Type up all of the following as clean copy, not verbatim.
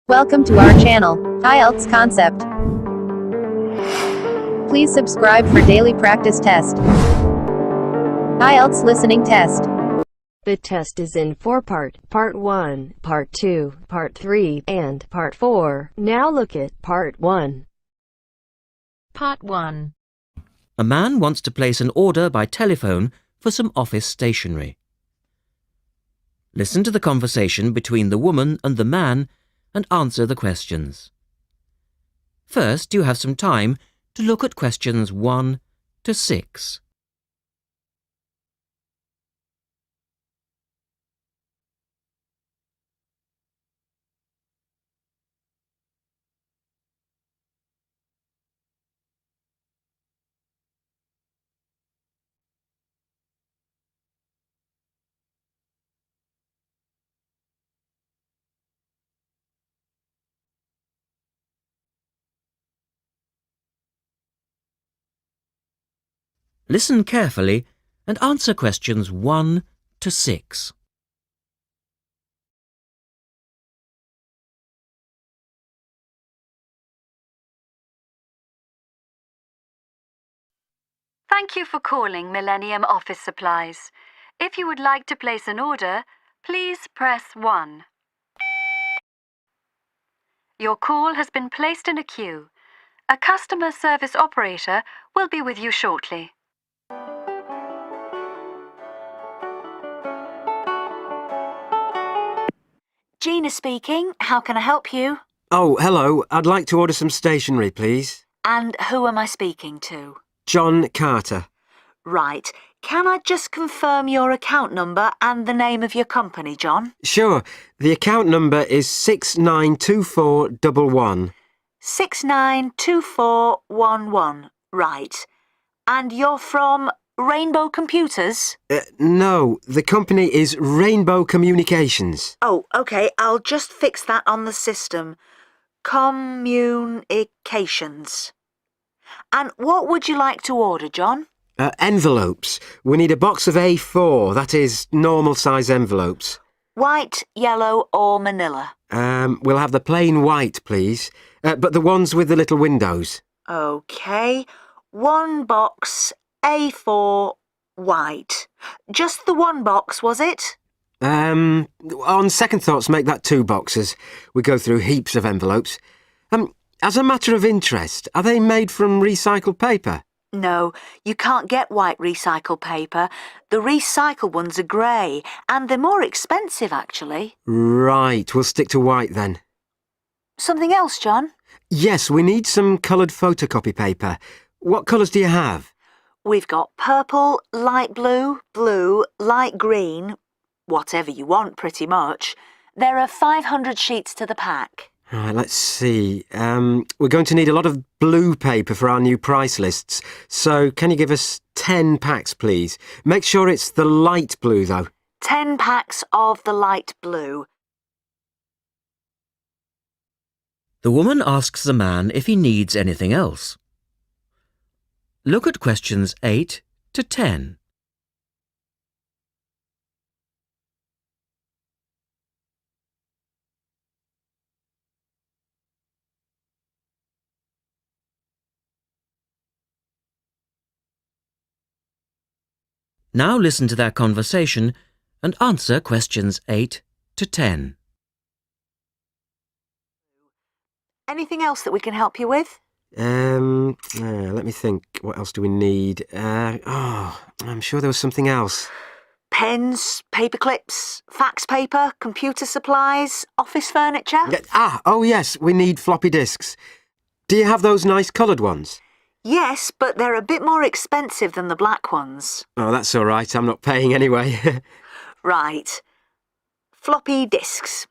Welcome to our channel, Ielts Concept. Please subscribe for daily practice test. Ielts listening test. The test is in 4-part, Part 1, Part 2, Part 3, and Part 4. Now look at Part 1. Part 1. A man wants to place an order by telephone for some office stationery. Listen to the conversation between the woman and the man and answer the questions. First, you have some time to look at questions 1 to 6. Listen carefully and answer questions 1 to 6. Thank you for calling Millennium Office Supplies. If you would like to place an order, please press 1. Your call has been placed in a queue. A customer service operator will be with you shortly. Gina speaking. How can I help you? Oh, hello. I'd like to order some stationery, please. And who am I speaking to? John Carter. Right. Can I just confirm your account number and the name of your company, John? Sure. The account number is 692411. 692411. Right. And you're from Rainbow Computers? No, the company is Rainbow Communications. Oh, OK. I'll just fix that on the system. Communications. And what would you like to order, John? Envelopes. We need a box of A4, that is, normal size envelopes. White, yellow or manila? We'll have the plain white, please. But the ones with the little windows. OK. One box, A4, white. Just the one box, was it? On second thoughts, make that 2 boxes. We go through heaps of envelopes. As a matter of interest, are they made from recycled paper? No, you can't get white recycled paper. The recycled ones are grey, and they're more expensive, actually. Right, we'll stick to white then. Something else, John? Yes, we need some coloured photocopy paper. What colours do you have? We've got purple, light blue, blue, light green, whatever you want, pretty much. There are 500 sheets to the pack. Right, let's see. We're going to need a lot of blue paper for our new price lists. So can you give us 10 packs, please? Make sure it's the light blue, though. 10 packs of the light blue. The woman asks the man if he needs anything else. Look at questions 8 to 10. Now listen to their conversation and answer questions 8 to 10. Anything else that we can help you with? Let me think. What else do we need? I'm sure there was something else. Pens, paper clips, fax paper, computer supplies, office furniture? Oh yes, we need floppy disks. Do you have those nice coloured ones? Yes, but they're a bit more expensive than the black ones. Oh, that's all right. I'm not paying anyway. Right. Floppy disks.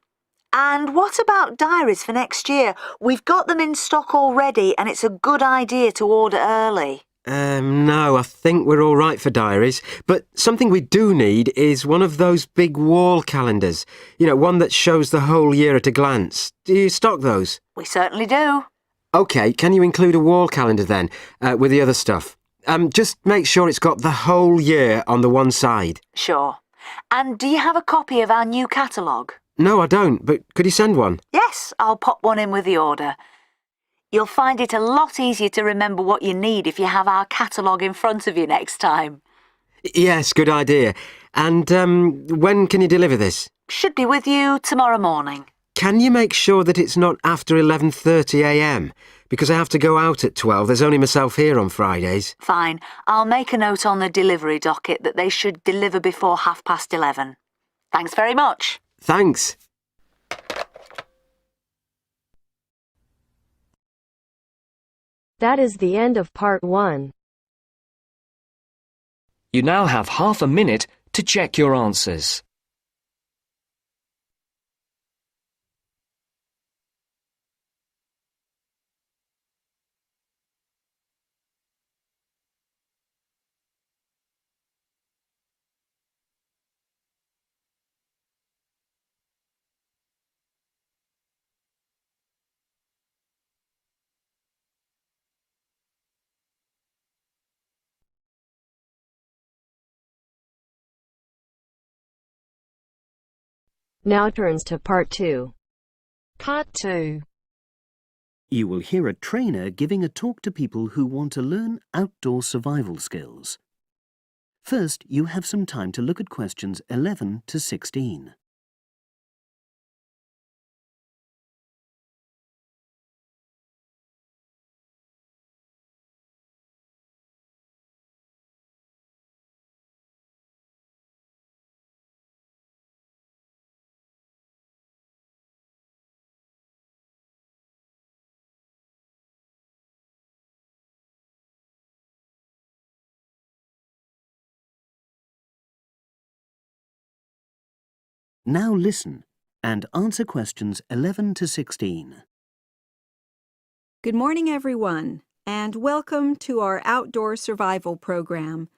And what about diaries for next year? We've got them in stock already and it's a good idea to order early. No, I think we're all right for diaries. But something we do need is one of those big wall calendars. You know, one that shows the whole year at a glance. Do you stock those? We certainly do. OK, can you include a wall calendar then, with the other stuff? Just make sure it's got the whole year on the one side. Sure. And do you have a copy of our new catalogue? No, I don't, but could you send one? Yes, I'll pop one in with the order. You'll find it a lot easier to remember what you need if you have our catalogue in front of you next time. Yes, good idea. And when can you deliver this? Should be with you tomorrow morning. Can you make sure that it's not after 11:30 a.m? Because I have to go out at 12. There's only myself here on Fridays. Fine. I'll make a note on the delivery docket that they should deliver before 11:30. Thanks very much. Thanks. That is the end of part 1. You now have half a minute to check your answers. Now turns to part 2. Part 2. You will hear a trainer giving a talk to people who want to learn outdoor survival skills. First, you have some time to look at questions 11 to 16. Now listen and answer questions 11 to 16. Good morning, everyone, and welcome to our outdoor survival program.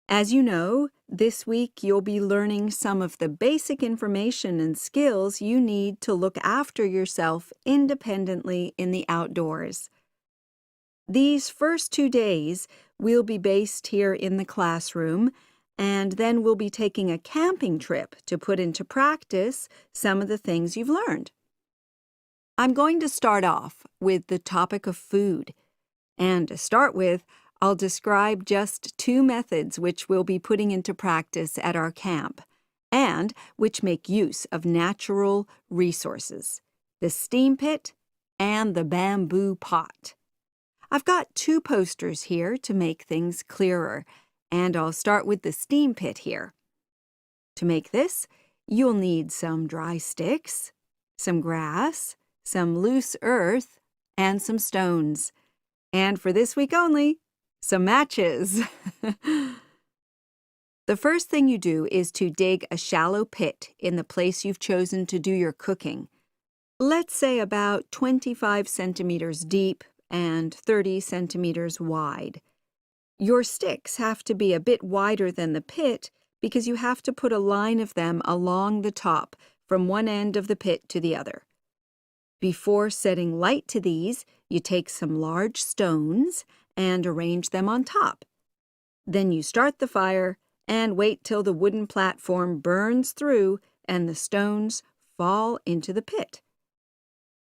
As you know, this week you'll be learning some of the basic information and skills you need to look after yourself independently in the outdoors. These first 2 days will be based here in the classroom, and then we'll be taking a camping trip to put into practice some of the things you've learned. I'm going to start off with the topic of food. And to start with, I'll describe just 2 methods which we'll be putting into practice at our camp, and which make use of natural resources, the steam pit and the bamboo pot. I've got 2 posters here to make things clearer, and I'll start with the steam pit here. To make this, you'll need some dry sticks, some grass, some loose earth, and some stones. And for this week only, some matches. The first thing you do is to dig a shallow pit in the place you've chosen to do your cooking. Let's say about 25 centimeters deep and 30 centimeters wide. Your sticks have to be a bit wider than the pit because you have to put a line of them along the top from one end of the pit to the other. Before setting light to these, you take some large stones and arrange them on top. Then you start the fire and wait till the wooden platform burns through and the stones fall into the pit.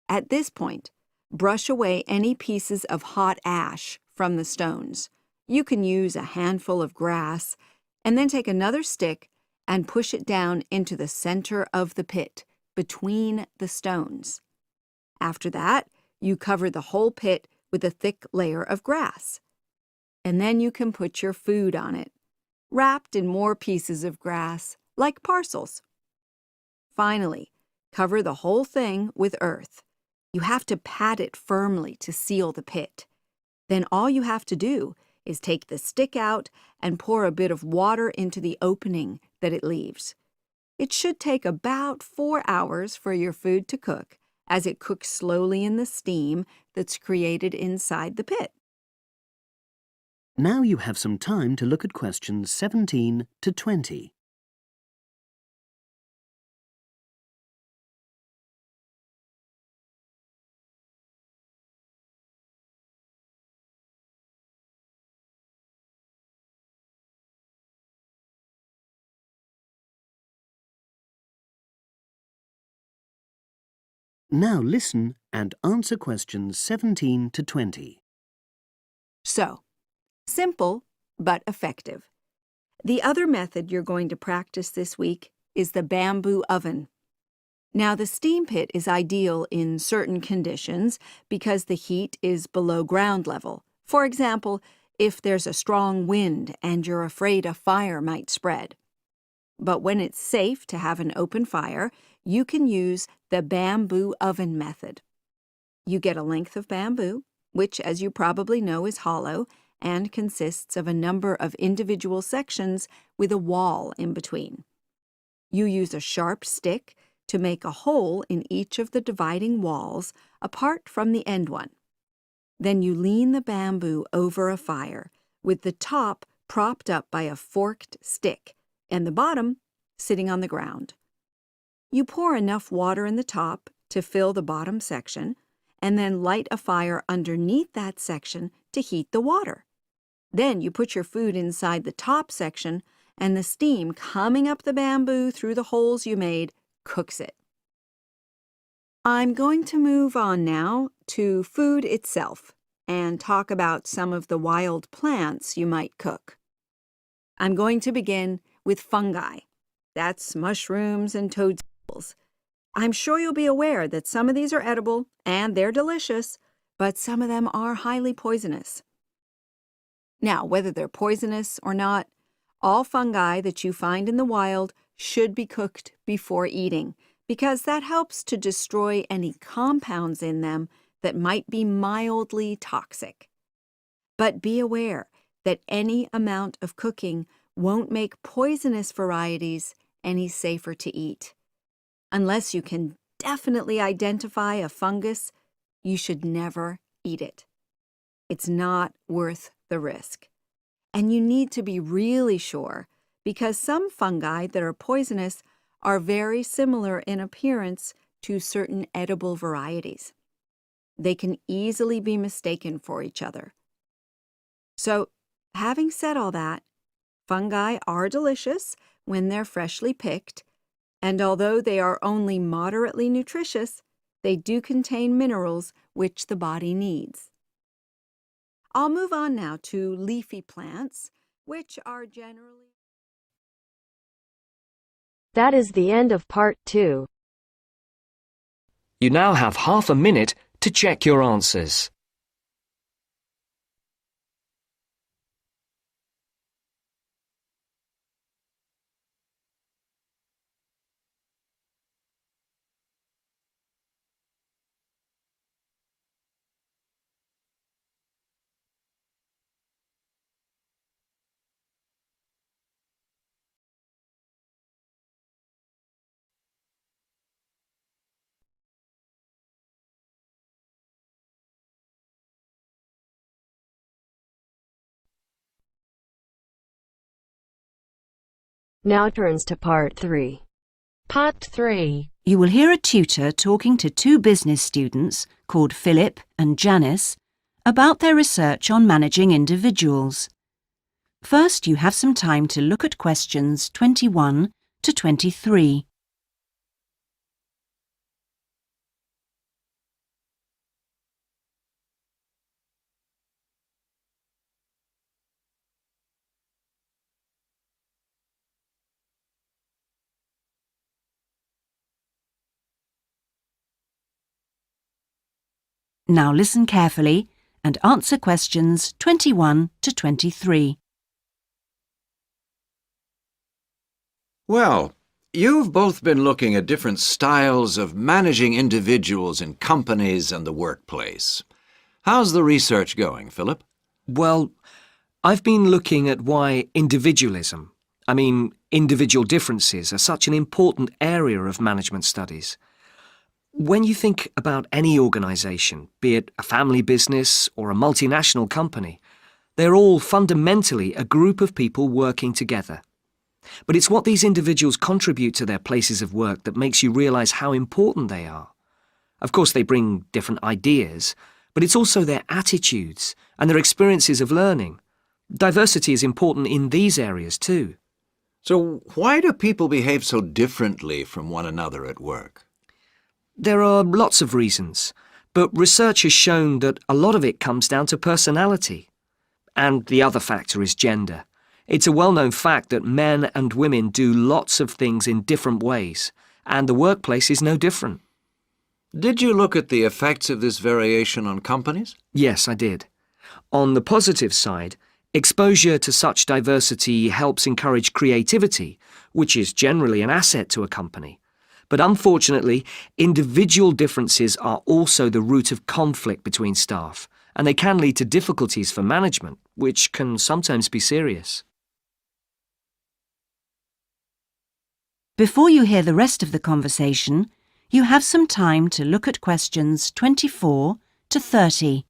At this point, brush away any pieces of hot ash from the stones. You can use a handful of grass, and then take another stick and push it down into the center of the pit, between the stones. After that, you cover the whole pit with a thick layer of grass. And then you can put your food on it, wrapped in more pieces of grass, like parcels. Finally, cover the whole thing with earth. You have to pat it firmly to seal the pit. Then all you have to do is take the stick out and pour a bit of water into the opening that it leaves. It should take about 4 hours for your food to cook, as it cooks slowly in the steam that's created inside the pit. Now you have some time to look at questions 17 to 20. Now listen and answer questions 17 to 20. So, simple but effective. The other method you're going to practice this week is the bamboo oven. Now, the steam pit is ideal in certain conditions because the heat is below ground level. For example, if there's a strong wind and you're afraid a fire might spread. But when it's safe to have an open fire, you can use the bamboo oven method. You get a length of bamboo, which, as you probably know, is hollow and consists of a number of individual sections with a wall in between. You use a sharp stick to make a hole in each of the dividing walls apart from the end one. Then you lean the bamboo over a fire, with the top propped up by a forked stick and the bottom sitting on the ground. You pour enough water in the top to fill the bottom section, and then light a fire underneath that section to heat the water. Then you put your food inside the top section, and the steam coming up the bamboo through the holes you made cooks it. I'm going to move on now to food itself and talk about some of the wild plants you might cook. I'm going to begin with fungi. That's mushrooms and toadstools. I'm sure you'll be aware that some of these are edible and they're delicious, but some of them are highly poisonous. Now, whether they're poisonous or not, all fungi that you find in the wild should be cooked before eating, because that helps to destroy any compounds in them that might be mildly toxic. But be aware that any amount of cooking won't make poisonous varieties any safer to eat. Unless you can definitely identify a fungus, you should never eat it. It's not worth the risk. And you need to be really sure, because some fungi that are poisonous are very similar in appearance to certain edible varieties. They can easily be mistaken for each other. So, having said all that, fungi are delicious when they're freshly picked, and although they are only moderately nutritious, they do contain minerals which the body needs. I'll move on now to leafy plants, which are generally... That is the end of part 2. You now have half a minute to check your answers. Now turns to part 3. Part 3. You will hear a tutor talking to two business students called Philip and Janice about their research on managing individuals. First, you have some time to look at questions 21 to 23. Now listen carefully and answer questions 21 to 23. Well, you've both been looking at different styles of managing individuals in companies and the workplace. How's the research going, Philip? Well, I've been looking at why individualism, individual differences, are such an important area of management studies. When you think about any organisation, be it a family business or a multinational company, they're all fundamentally a group of people working together. But it's what these individuals contribute to their places of work that makes you realise how important they are. Of course, they bring different ideas, but it's also their attitudes and their experiences of learning. Diversity is important in these areas too. So why do people behave so differently from one another at work? There are lots of reasons, but research has shown that a lot of it comes down to personality. And the other factor is gender. It's a well-known fact that men and women do lots of things in different ways, and the workplace is no different. Did you look at the effects of this variation on companies? Yes, I did. On the positive side, exposure to such diversity helps encourage creativity, which is generally an asset to a company. But unfortunately, individual differences are also the root of conflict between staff, and they can lead to difficulties for management, which can sometimes be serious. Before you hear the rest of the conversation, you have some time to look at questions 24 to 30.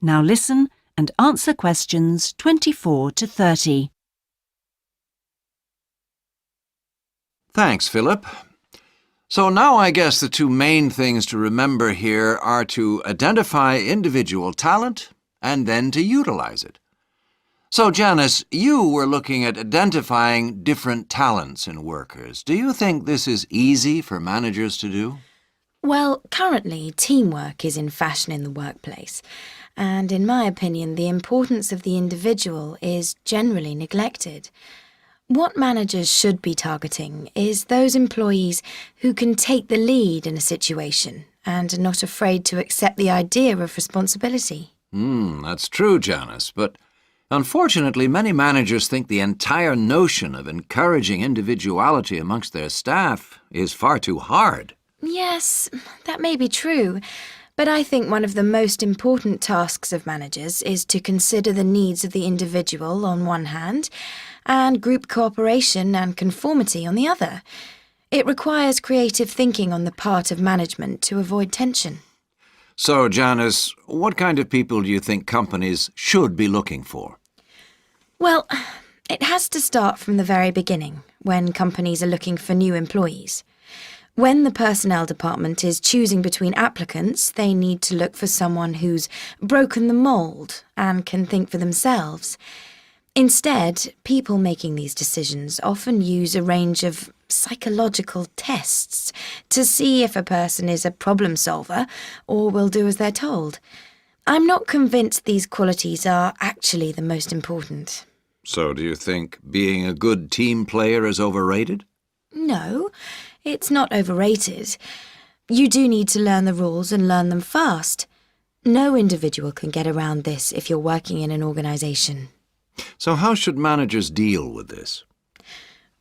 Now listen and answer questions 24 to 30. Thanks, Philip. So now I guess the two main things to remember here are to identify individual talent and then to utilize it. So, Janice, you were looking at identifying different talents in workers. Do you think this is easy for managers to do? Well, currently, teamwork is in fashion in the workplace, and in my opinion, the importance of the individual is generally neglected. What managers should be targeting is those employees who can take the lead in a situation and are not afraid to accept the idea of responsibility. That's true, Janice, but unfortunately, many managers think the entire notion of encouraging individuality amongst their staff is far too hard. Yes, that may be true, but I think one of the most important tasks of managers is to consider the needs of the individual on one hand and group cooperation and conformity on the other. It requires creative thinking on the part of management to avoid tension. So, Janice, what kind of people do you think companies should be looking for? Well, it has to start from the very beginning, when companies are looking for new employees. When the personnel department is choosing between applicants, they need to look for someone who's broken the mould and can think for themselves. Instead, people making these decisions often use a range of psychological tests to see if a person is a problem solver or will do as they're told. I'm not convinced these qualities are actually the most important. So do you think being a good team player is overrated? No, it's not overrated. You do need to learn the rules and learn them fast. No individual can get around this if you're working in an organisation. So how should managers deal with this?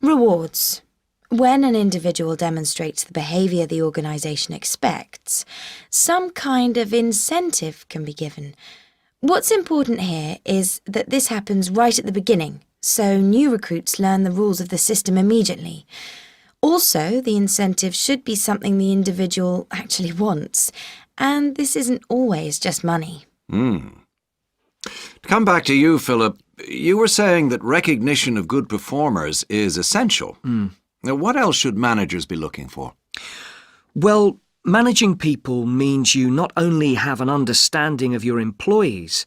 Rewards. When an individual demonstrates the behaviour the organisation expects, some kind of incentive can be given. What's important here is that this happens right at the beginning, so new recruits learn the rules of the system immediately. Also, the incentive should be something the individual actually wants, and this isn't always just money. To come back to you, Philip, you were saying that recognition of good performers is essential. Now, what else should managers be looking for? Well, managing people means you not only have an understanding of your employees,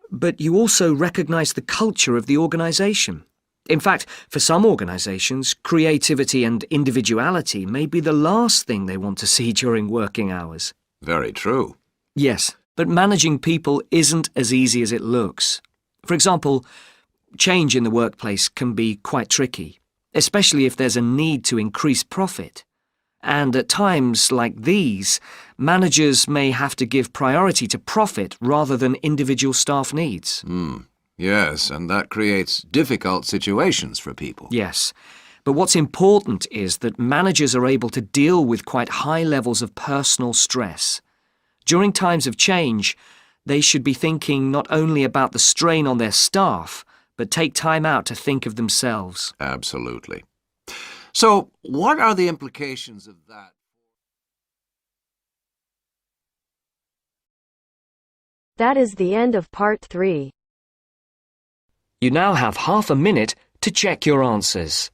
but you also recognise the culture of the organisation. In fact, for some organisations, creativity and individuality may be the last thing they want to see during working hours. Very true. Yes, but managing people isn't as easy as it looks. For example, change in the workplace can be quite tricky, especially if there's a need to increase profit. And at times like these, managers may have to give priority to profit rather than individual staff needs. Yes, and that creates difficult situations for people. Yes, But what's important is that managers are able to deal with quite high levels of personal stress. During times of change, they should be thinking not only about the strain on their staff, but take time out to think of themselves. Absolutely. So, what are the implications of that? That is the end of part 3. You now have half a minute to check your answers.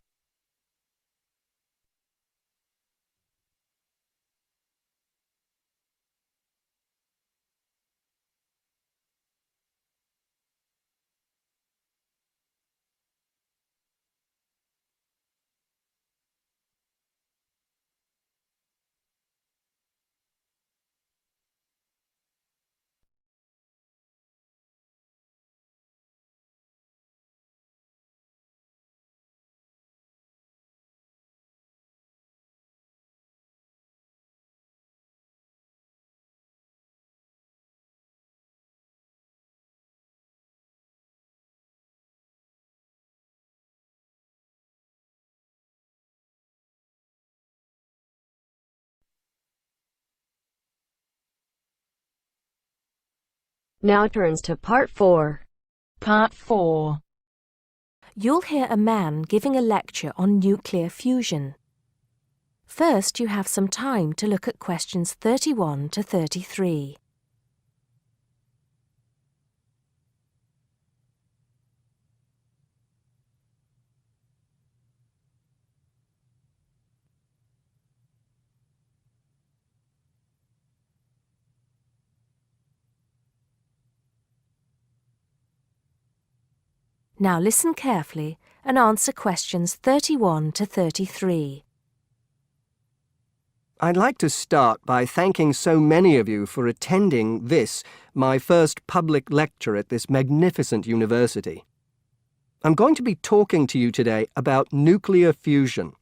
Now turns to part 4. Part 4. You'll hear a man giving a lecture on nuclear fusion. First, you have some time to look at questions 31 to 33. Now listen carefully and answer questions 31 to 33. I'd like to start by thanking so many of you for attending this, my first public lecture at this magnificent university. I'm going to be talking to you today about nuclear fusion.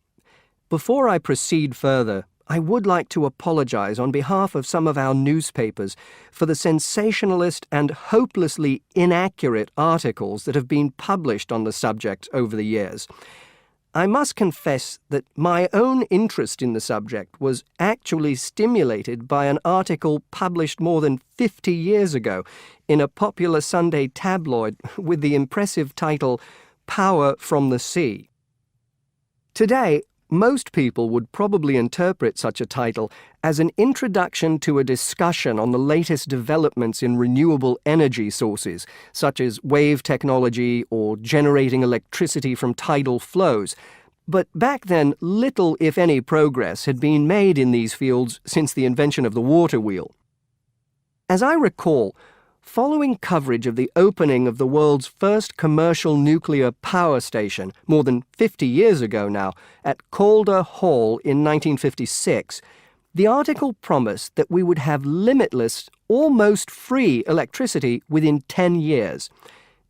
Before I proceed further, I would like to apologize on behalf of some of our newspapers for the sensationalist and hopelessly inaccurate articles that have been published on the subject over the years. I must confess that my own interest in the subject was actually stimulated by an article published more than 50 years ago in a popular Sunday tabloid with the impressive title, Power from the Sea. Today, most people would probably interpret such a title as an introduction to a discussion on the latest developments in renewable energy sources, such as wave technology or generating electricity from tidal flows. But back then, little, if any, progress had been made in these fields since the invention of the water wheel. As I recall, following coverage of the opening of the world's first commercial nuclear power station, more than 50 years ago now, at Calder Hall in 1956, the article promised that we would have limitless, almost free electricity within 10 years.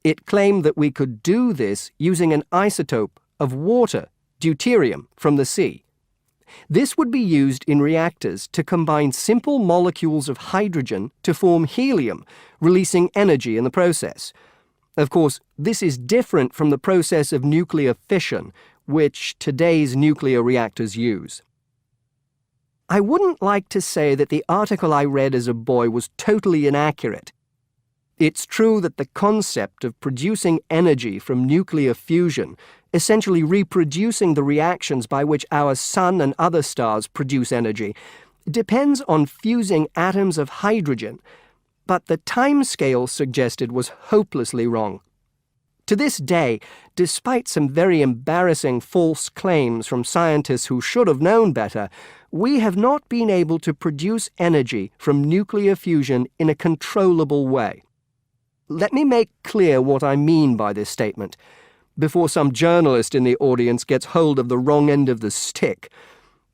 It claimed that we could do this using an isotope of water, deuterium, from the sea. This would be used in reactors to combine simple molecules of hydrogen to form helium, releasing energy in the process. Of course, this is different from the process of nuclear fission, which today's nuclear reactors use. I wouldn't like to say that the article I read as a boy was totally inaccurate. It's true that the concept of producing energy from nuclear fusion, essentially reproducing the reactions by which our sun and other stars produce energy, depends on fusing atoms of hydrogen, but the timescale suggested was hopelessly wrong. To this day, despite some very embarrassing false claims from scientists who should have known better, we have not been able to produce energy from nuclear fusion in a controllable way. Let me make clear what I mean by this statement, before some journalist in the audience gets hold of the wrong end of the stick.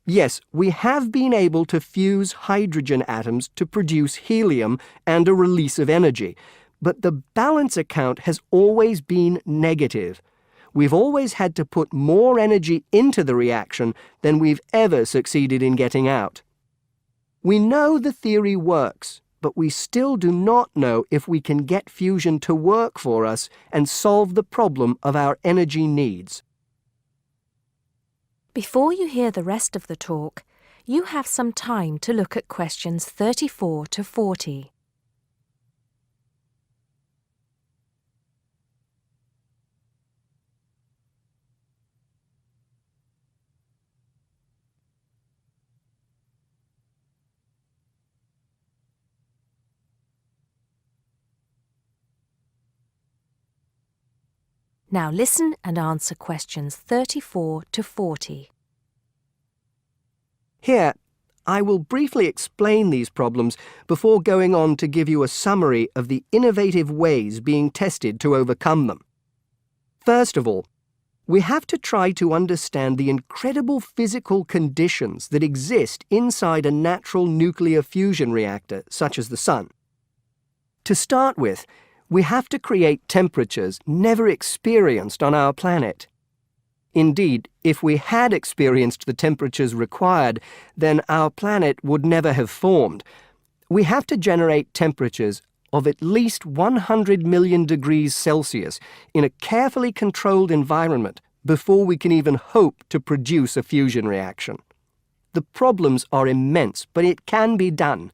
Yes, we have been able to fuse hydrogen atoms to produce helium and a release of energy, but the balance account has always been negative. We've always had to put more energy into the reaction than we've ever succeeded in getting out. We know the theory works, but we still do not know if we can get fusion to work for us and solve the problem of our energy needs. Before you hear the rest of the talk, you have some time to look at questions 34 to 40. Now listen and answer questions 34 to 40. Here, I will briefly explain these problems before going on to give you a summary of the innovative ways being tested to overcome them. First of all, we have to try to understand the incredible physical conditions that exist inside a natural nuclear fusion reactor, such as the Sun. To start with, we have to create temperatures never experienced on our planet. Indeed, if we had experienced the temperatures required, then our planet would never have formed. We have to generate temperatures of at least 100 million degrees Celsius in a carefully controlled environment before we can even hope to produce a fusion reaction. The problems are immense, but it can be done.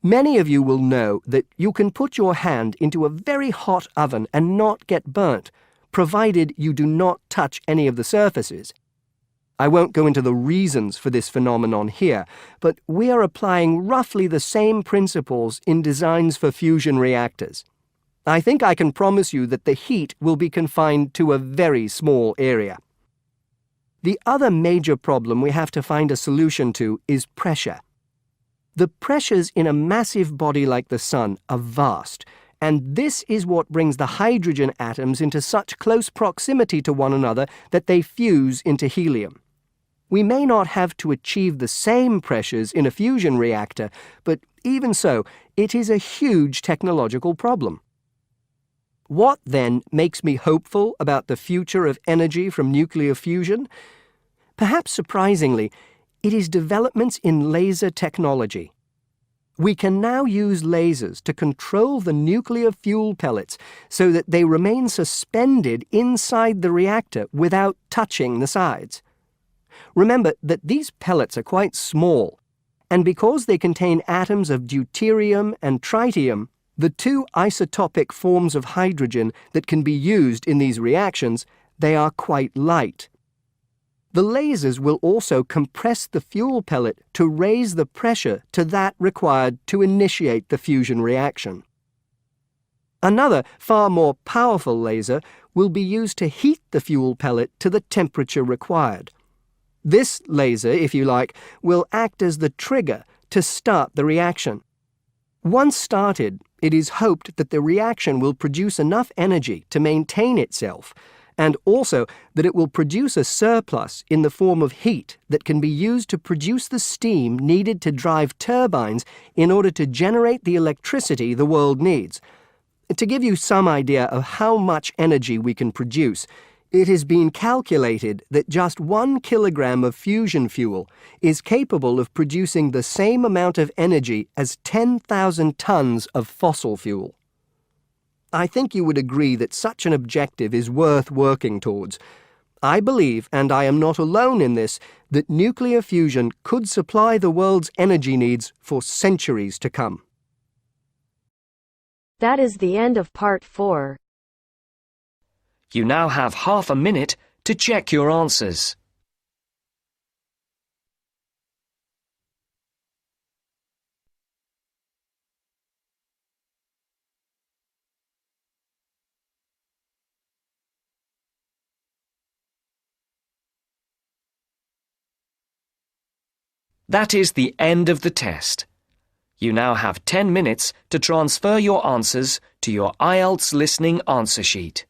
Many of you will know that you can put your hand into a very hot oven and not get burnt, provided you do not touch any of the surfaces. I won't go into the reasons for this phenomenon here, but we are applying roughly the same principles in designs for fusion reactors. I think I can promise you that the heat will be confined to a very small area. The other major problem we have to find a solution to is pressure. The pressures in a massive body like the Sun are vast, and this is what brings the hydrogen atoms into such close proximity to one another that they fuse into helium. We may not have to achieve the same pressures in a fusion reactor, but even so, it is a huge technological problem. What, then, makes me hopeful about the future of energy from nuclear fusion? Perhaps surprisingly, it is developments in laser technology. We can now use lasers to control the nuclear fuel pellets so that they remain suspended inside the reactor without touching the sides. Remember that these pellets are quite small, and because they contain atoms of deuterium and tritium, the two isotopic forms of hydrogen that can be used in these reactions, they are quite light. The lasers will also compress the fuel pellet to raise the pressure to that required to initiate the fusion reaction. Another, far more powerful laser will be used to heat the fuel pellet to the temperature required. This laser, if you like, will act as the trigger to start the reaction. Once started, it is hoped that the reaction will produce enough energy to maintain itself, and also that it will produce a surplus in the form of heat that can be used to produce the steam needed to drive turbines in order to generate the electricity the world needs. To give you some idea of how much energy we can produce, it has been calculated that just 1 kilogram of fusion fuel is capable of producing the same amount of energy as 10,000 tons of fossil fuel. I think you would agree that such an objective is worth working towards. I believe, and I am not alone in this, that nuclear fusion could supply the world's energy needs for centuries to come. That is the end of part 4. You now have half a minute to check your answers. That is the end of the test. You now have 10 minutes to transfer your answers to your Ielts listening answer sheet.